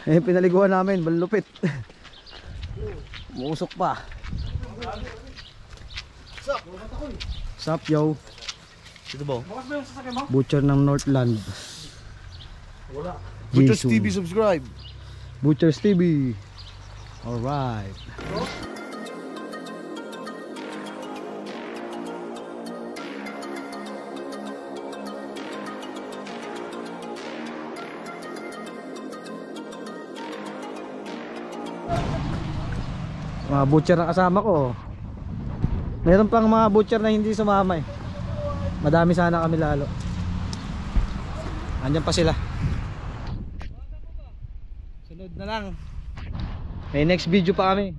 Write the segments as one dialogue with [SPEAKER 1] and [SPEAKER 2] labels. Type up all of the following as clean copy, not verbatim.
[SPEAKER 1] Eh, pinaliguan namin, malupit. Muusok pa. Sup, yo.
[SPEAKER 2] Ito ba?
[SPEAKER 1] Butcher ng Northland.
[SPEAKER 2] Butchers
[SPEAKER 1] Jason.
[SPEAKER 2] TV, subscribe.
[SPEAKER 1] Butchers TV. Alright. Mga butcher na kasama ko. Meron pang mga butcher na hindi sumama eh. Madami sana kami lalo. Andyan pa sila. Sunod na lang. May next video pa kami.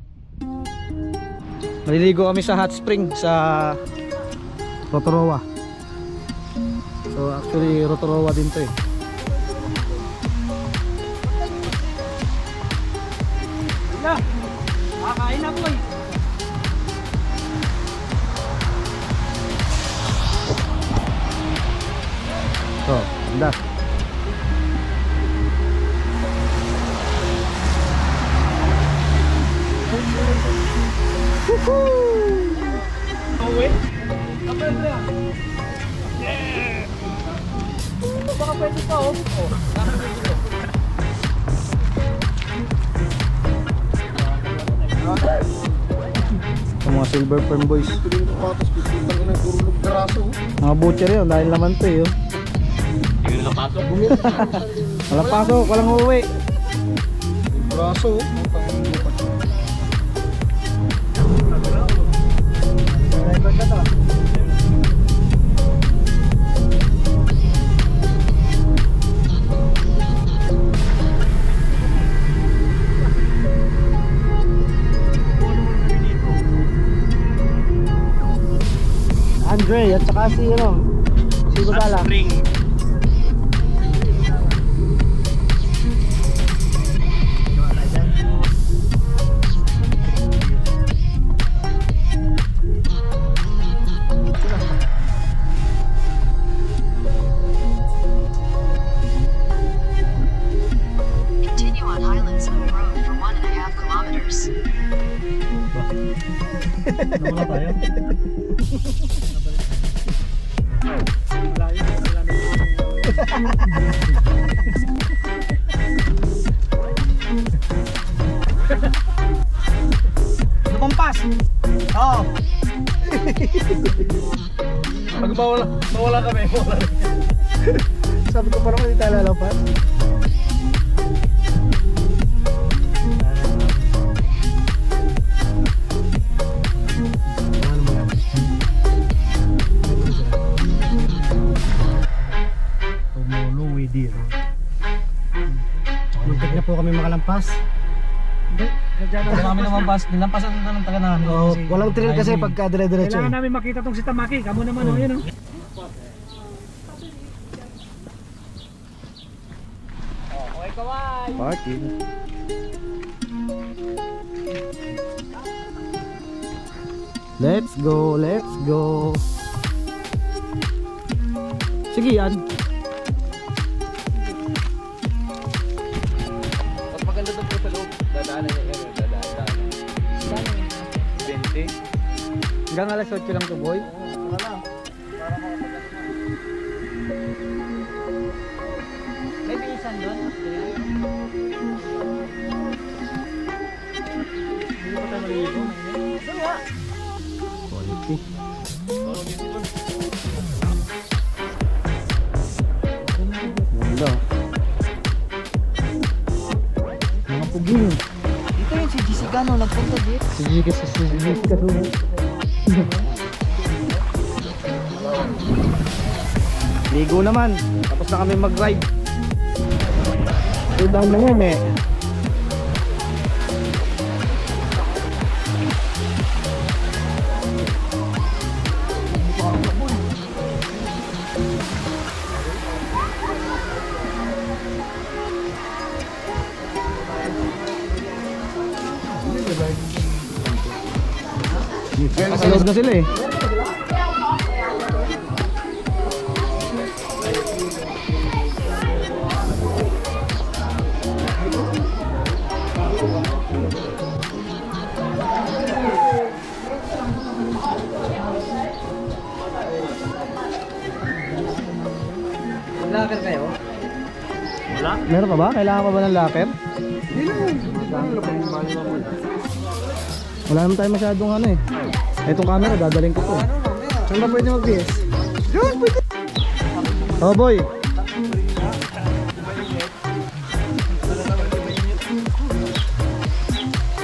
[SPEAKER 1] Maliligo kami sa hot spring sa Rotorua. So actually Rotorua din to eh.
[SPEAKER 3] Kakain na po eh.
[SPEAKER 1] So, ganda.
[SPEAKER 3] Uwi? Kapag na. Yeah! Baka pwede pa oh.
[SPEAKER 1] Sa mga silver fern boys. Mga butcher yun dahil naman to eh.
[SPEAKER 2] Hindi na napasok.
[SPEAKER 1] Walang pasok, walang uuwi.
[SPEAKER 2] Braso.
[SPEAKER 1] Andre at saka si ano, si Bagala.
[SPEAKER 2] Spring.
[SPEAKER 4] Continue on Highlands Loop Road for 1.5 kilometers.
[SPEAKER 1] Nawala tayo.
[SPEAKER 3] Lumampas!
[SPEAKER 1] Oo.
[SPEAKER 2] Pag mawala kami, mawala.
[SPEAKER 1] Sabi ko pa naman hindi tayo lalapas. Muntik na po kami makalampas.
[SPEAKER 3] Kaya kami lumampas. Nilampasan na ng taga namin.
[SPEAKER 1] Oh, walang trail kasi pagka dire-diretso.
[SPEAKER 3] Kailangan namin makita tong si Tamaki. Kamu naman oh, yun oh. Okay, kaway.
[SPEAKER 1] Parking. Let's go, let's go. Sige yan.
[SPEAKER 2] Mas maganda doon po sa loob. Dadaanan niya yun. Dadaanan. 20.
[SPEAKER 1] Hanggang alas 8 lang to boy.
[SPEAKER 3] May pinsan doon. Hindi pa tayo maliligo.
[SPEAKER 1] Quality. Ganda. Mga puging.
[SPEAKER 3] Dito yung si Jessica no, nagpunta dito.
[SPEAKER 1] Si Jessica sumo. Ligo naman. Tapos na kami mag-ride. Udang na yan eh. Sa loob na sila eh. Meron pa ba? Kailangan pa ba ng locker? Wala naman tayo masyadong ano eh. Itong camera dadaling ko po eh.
[SPEAKER 3] Saan ba pwede mag-BS? Diyan, pwede.
[SPEAKER 1] Oh boy.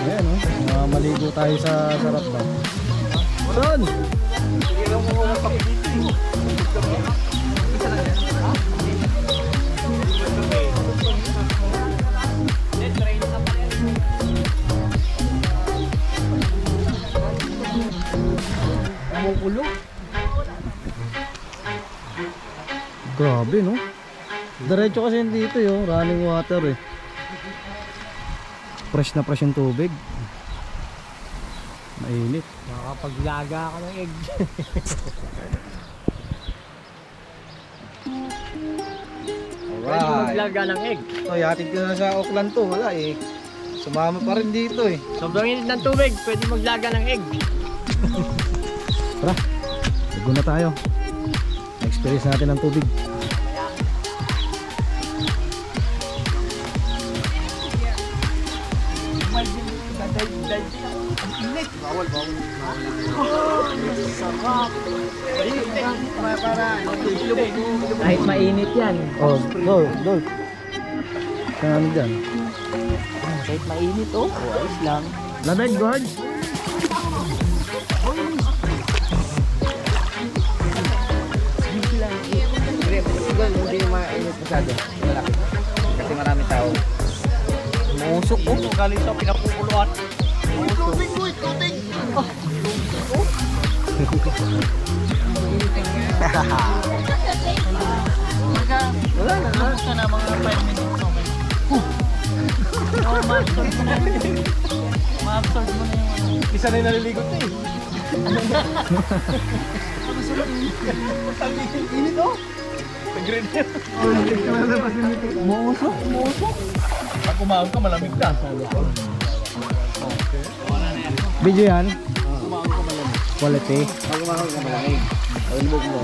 [SPEAKER 1] Ayan oh, maligo tayo sa sarap ba. Son! Grabe no. Diretso kasi dito yung running water eh. Fresh na fresh yung tubig. Mainit.
[SPEAKER 3] Nakapaglaga ako ng egg. Pwede maglaga ng egg.
[SPEAKER 1] Oh, yatid ko na sa Auckland to, wala eh. Sumama pa rin dito eh.
[SPEAKER 3] Sobrang init ng tubig, pwede maglaga ng egg.
[SPEAKER 1] Tara, ligo na tayo. Experience natin ang tubig.
[SPEAKER 3] Kahit mainit yan.
[SPEAKER 1] Oh, dol. Saan dyan?
[SPEAKER 3] Kahit mainit oh. Ayos lang.
[SPEAKER 1] Lamig, guard.
[SPEAKER 2] Hindi mainit masyado. Malaki. Kasi marami tao.
[SPEAKER 3] Musok oh. Galing sa pinapukuluan. Wala na. Basta na mga 5 minutes. Ma-absorb mo na yung ano.
[SPEAKER 2] Isa na yung naliligot na eh. Init oh. Nag-green yan.
[SPEAKER 3] Musok.
[SPEAKER 2] Pag umahon ka, malamig ka.
[SPEAKER 1] Video yan. Quality.
[SPEAKER 2] Pag umahon ka, malamig. Lubog mo.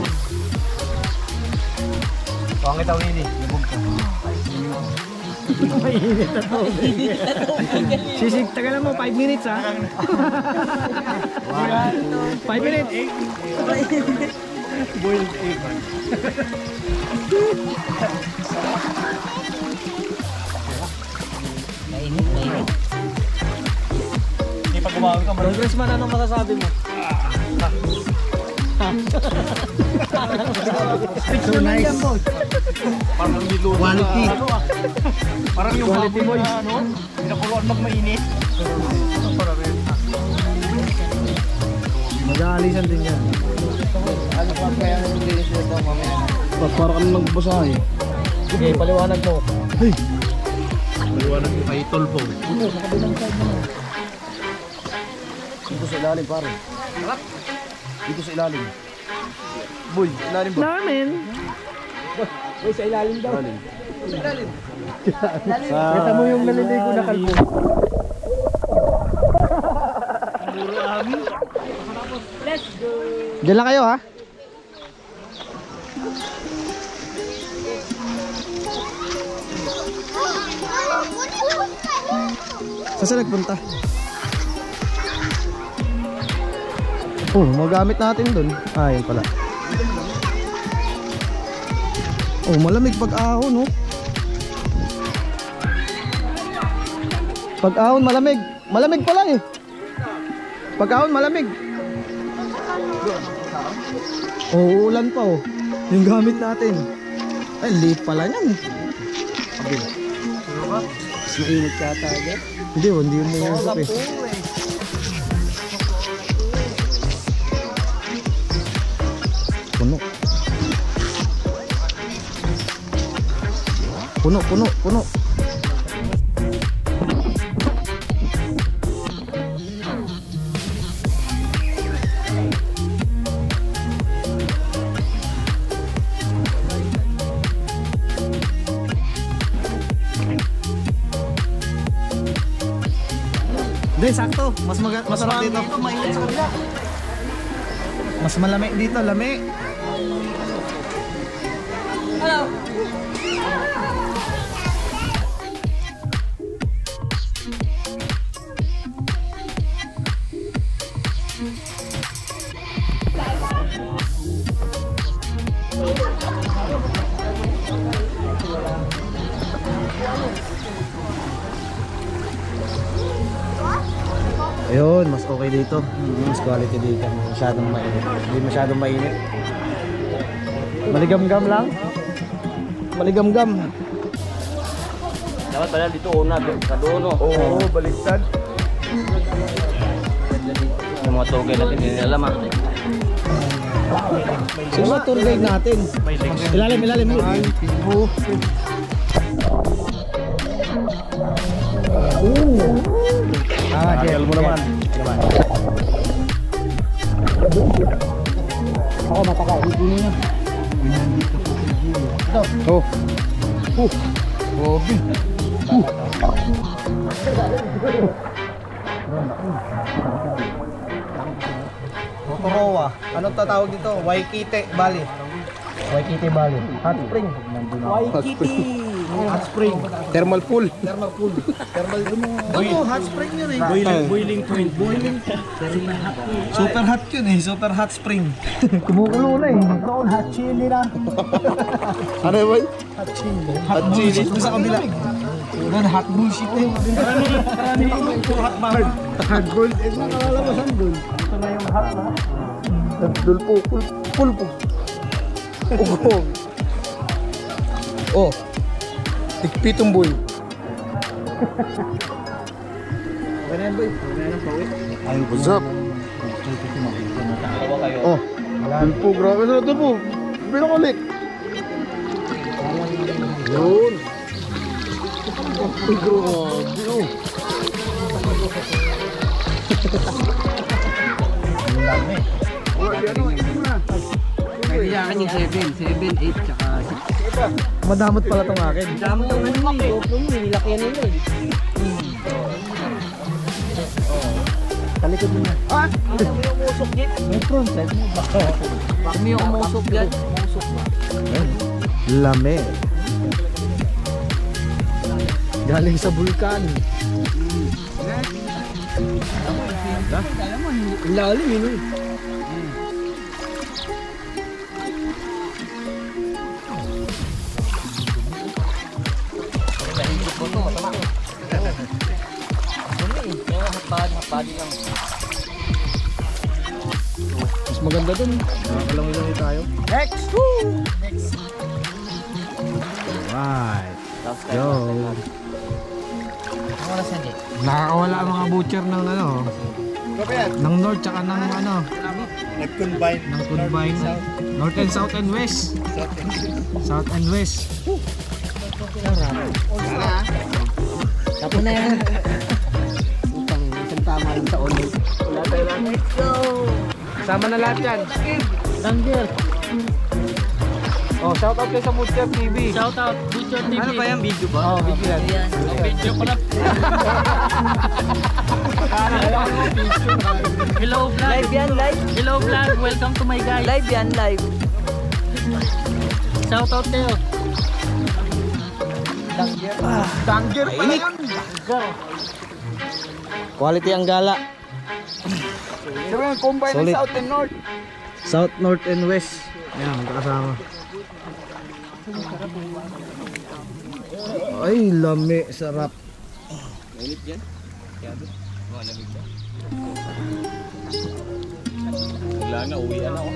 [SPEAKER 2] Pangit ako yun eh. Lubog ka.
[SPEAKER 1] Mainit na tubig. Sisig, tagalan mo, 5 minutes ha. 5 minutes.
[SPEAKER 2] Boiled egg.
[SPEAKER 3] Mainit.
[SPEAKER 2] Hindi pag umahon ka, malamig.
[SPEAKER 1] Congressman, anong masasabi mo?
[SPEAKER 3] So nice.
[SPEAKER 2] Parang niluto
[SPEAKER 1] Quality.
[SPEAKER 2] na ano ah. Parang yung
[SPEAKER 1] Quality
[SPEAKER 2] baboy
[SPEAKER 1] boy.
[SPEAKER 2] na ano, pinakuluan magmainit. Para rin.
[SPEAKER 1] Mag-aalisan din yan.
[SPEAKER 2] Ano pa kaya ang linis nito mamaya?
[SPEAKER 1] Para kami magbasahe.
[SPEAKER 3] Okay, paliwanag mo.
[SPEAKER 2] Maliwanag yung kay Tolpo.
[SPEAKER 1] Dito sa ilalim pare. Dito sa ilalim.
[SPEAKER 2] Boy, ilalim ba?
[SPEAKER 1] Namin.
[SPEAKER 3] Uy, sa ilalim daw.
[SPEAKER 1] Kita mo yung naliligo na kalbo.
[SPEAKER 3] Let's go.
[SPEAKER 1] Diyan lang kayo ha. Saan nagpunta? Oh, magamit natin dun. Ah, yun pala. Oh, malamig pag ahon, no? Pag ahon, malamig. Malamig pala eh. Pag ahon, malamig. Oh, ulan pa oh. Yung gamit natin. Ay, liit pala yan.
[SPEAKER 3] Mas mainit ka tayo.
[SPEAKER 1] Hindi mo yung sabi. Puno. Hindi, sakto. Masarap dito. Mas malamig dito, lami. Ayun, mas okay dito. Mas quality dito. Masyadong mainit. Hindi masyadong mainit. Maligam-gam lang. Maligam-gam.
[SPEAKER 2] Dapat pala dito una, sa doon, no? Oo, baliktad. Yung mga tour guide natin, hindi nila alam,
[SPEAKER 1] Sino ba tour guide natin? Ilalim, ilalim.
[SPEAKER 2] Tagal mo naman.
[SPEAKER 1] Ako mataka. Ipuno niya.
[SPEAKER 2] Oh. Gobi.
[SPEAKER 1] Motorola. Anong tatawag dito? Waikite Valley. Waikite Valley. Hot Spring. Waikite. Hot Spring.
[SPEAKER 2] Thermal pool.
[SPEAKER 1] Thermal pool. Thermal ano? Hot spring yun eh.
[SPEAKER 2] Boiling point.
[SPEAKER 1] Super hot yun eh. Super hot spring. Kumukulo na eh. Doon hot chili na.
[SPEAKER 2] Ano yun, boy?
[SPEAKER 1] Hot chili. Hot bullshit. Doon sa kabila. Doon hot bullshit eh. Hot mahal. Hot gold. Eh, nakalabas ang gold. Ito na yung hot na.
[SPEAKER 2] Dulpo. Pulpo. Oh. Tikpitong boy.
[SPEAKER 1] Ganyan boy.
[SPEAKER 2] Ay, what's up? Oh. Dulpo, grabe na ito po. Pinakulik. Yun. Grabe oh.
[SPEAKER 3] Kaya akin yung 7, 8, tsaka 6.
[SPEAKER 1] Madamot pala tong akin.
[SPEAKER 3] Dami ng ano eh. GoPro mo, nilakyan nila eh.
[SPEAKER 1] Talikod mo na.
[SPEAKER 3] Ah! Ano mo yung umusok dyan?
[SPEAKER 1] May front side mo ba?
[SPEAKER 3] Baka mo yung umusok dyan. Umusok ba?
[SPEAKER 1] Lame. Galing sa bulkan.
[SPEAKER 3] Ang lalim yun eh.
[SPEAKER 2] Hapadi lang.
[SPEAKER 1] Mas maganda dun. Nakakalangi-langi tayo.
[SPEAKER 3] Next! Woo!
[SPEAKER 1] Right. Yo.
[SPEAKER 3] Ang oras na din.
[SPEAKER 1] Nakakawala ang mga butcher ng ano. Ng north tsaka ng ano.
[SPEAKER 2] Nag-combine.
[SPEAKER 1] Ng combine. North and south and west. South and west.
[SPEAKER 3] Tapo na yan. Utang, isang tama lang sa ulit. Let's go!
[SPEAKER 1] Kasama na lahat yan. Danger. Oh, shout out kayo sa Butcher TV.
[SPEAKER 3] Shout out, Butcher TV.
[SPEAKER 2] Ano ba yan? Video ba?
[SPEAKER 1] Oh, video yan.
[SPEAKER 3] Video ko na. Hello vlog.
[SPEAKER 5] Live yan, live.
[SPEAKER 3] Hello vlog. Welcome to my guys.
[SPEAKER 5] Live yan, live.
[SPEAKER 3] Shout out kayo.
[SPEAKER 1] Danger pala yun. Quality ang gala.
[SPEAKER 2] Combine
[SPEAKER 1] Solid.
[SPEAKER 2] South and North.
[SPEAKER 1] South, north and west. Yan, magkakasama. Ay, lami, sarap.
[SPEAKER 2] Mainit yan. Mga lamig ba? Wala na, uwian ako.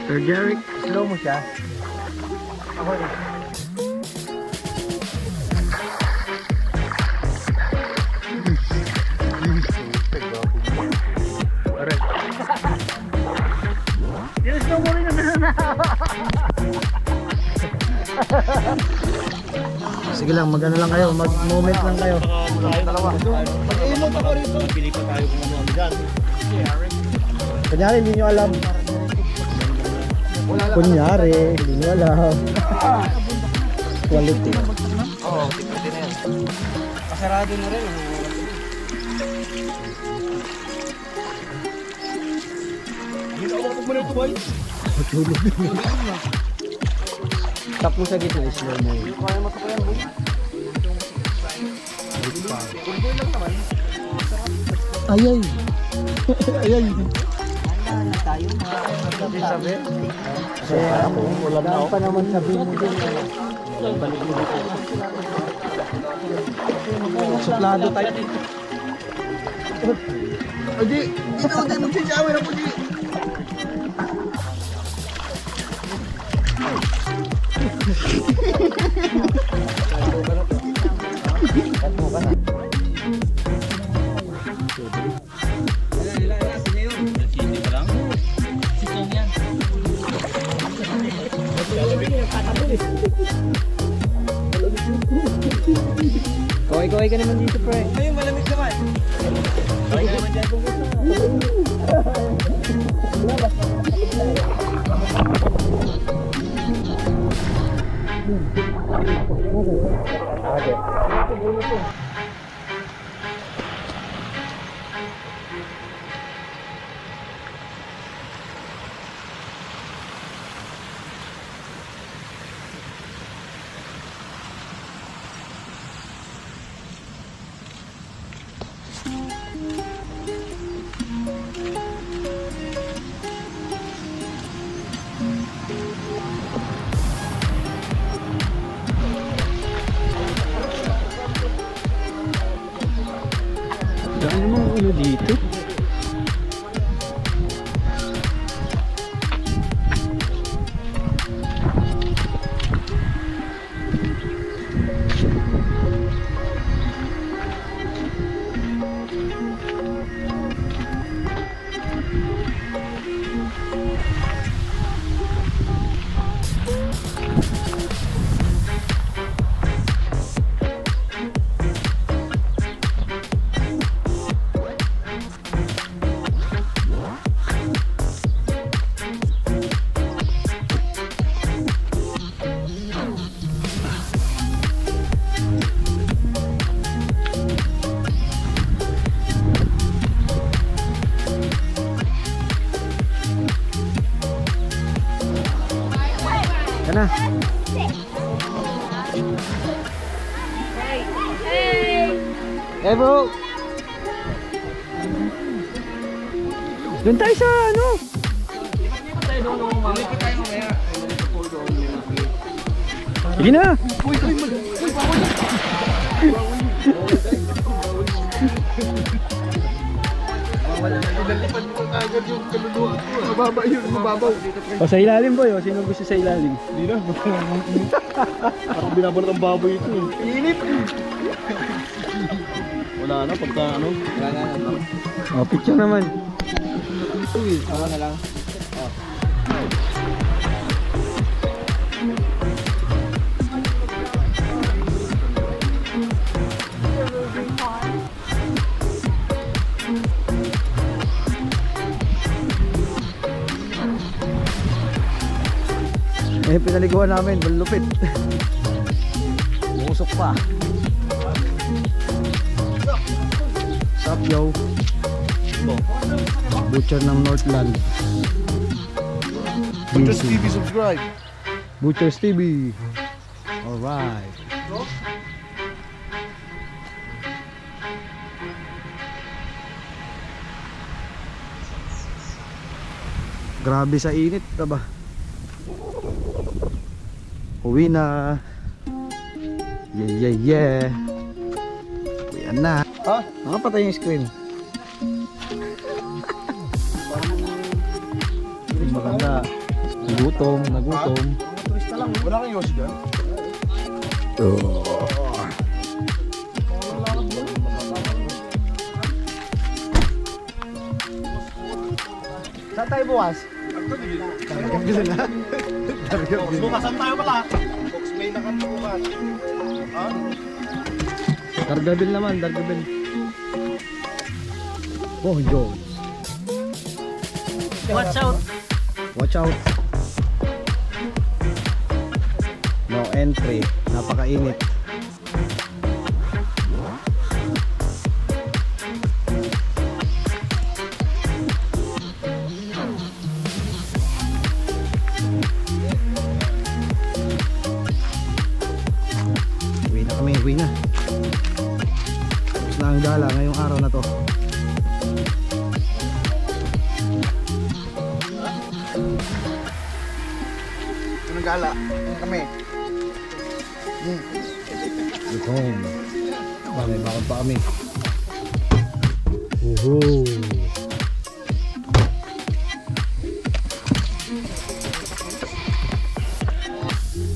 [SPEAKER 1] Sir Jeric, slow mo siya. Sige lang, mag-ano lang kayo, mag-moment lang kayo.
[SPEAKER 2] Mag-iimot ako rito. Pili pa tayo kung ano dyan.
[SPEAKER 1] Kunyari, hindi nyo alam. Kunyari, hindi nyo alam. Quality.
[SPEAKER 2] Oo, tipid din yan.
[SPEAKER 3] Nakasarado na rin. Tapos sa gitna is slow mo.
[SPEAKER 1] Kaya mo ito kaya boy.
[SPEAKER 3] Ayay.
[SPEAKER 1] Ayay.
[SPEAKER 3] Ano tayo mga
[SPEAKER 1] Sabi?
[SPEAKER 3] kasi wala na pa naman sabihin mo din. Balik mo dito.
[SPEAKER 1] Suplado tayo. Hindi. Dito tayo magsisawi na po di.
[SPEAKER 3] Kaway-kaway ka naman dito, pre.
[SPEAKER 1] Ayun, malamig naman.
[SPEAKER 3] Kaway ka naman dyan kung gusto. Daan namang ulo dito. Yan na. Hey bro. Doon tayo sa ano? Sige na.
[SPEAKER 1] Mababa yun, mababaw.
[SPEAKER 3] O sa ilalim boy, o sino gusto sa ilalim?
[SPEAKER 1] Hindi na. Parang binabalot ang baboy ito eh. Init. Wala na pagka ano.
[SPEAKER 2] Wala na.
[SPEAKER 3] O picture naman.
[SPEAKER 2] Ako na lang.
[SPEAKER 3] Eh pinaliguan namin, malupit. Musok pa. Sup yo. Butcher ng Northland.
[SPEAKER 1] Just TV subscribe.
[SPEAKER 3] Butcher's TV. Alright. Grabe sa init, diba? Uwi na. Yeah. Uwi na.
[SPEAKER 1] Ha?
[SPEAKER 3] Nakapatay yung screen. Maganda. Nagutom.
[SPEAKER 1] Turista lang. Wala kang Yoshi dyan?
[SPEAKER 3] Saan tayo bukas?
[SPEAKER 1] Bukasan tayo pala. Box May na kami bukas. Ha?
[SPEAKER 3] Dargabil naman, Dargabil. Oh, Jones.
[SPEAKER 1] Watch out.
[SPEAKER 3] Watch out. No entry. Napakainit.
[SPEAKER 1] ng gala ngayong araw na to.
[SPEAKER 3] Anong gala? Kami.
[SPEAKER 1] Ito. May bakod pa kami. Uhu.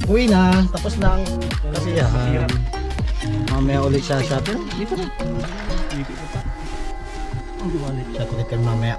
[SPEAKER 1] Uwi na, tapos na ang kasiyahan. Mamaya ulit sa shuttle. Dito na. Shuttle ulit kami mamaya.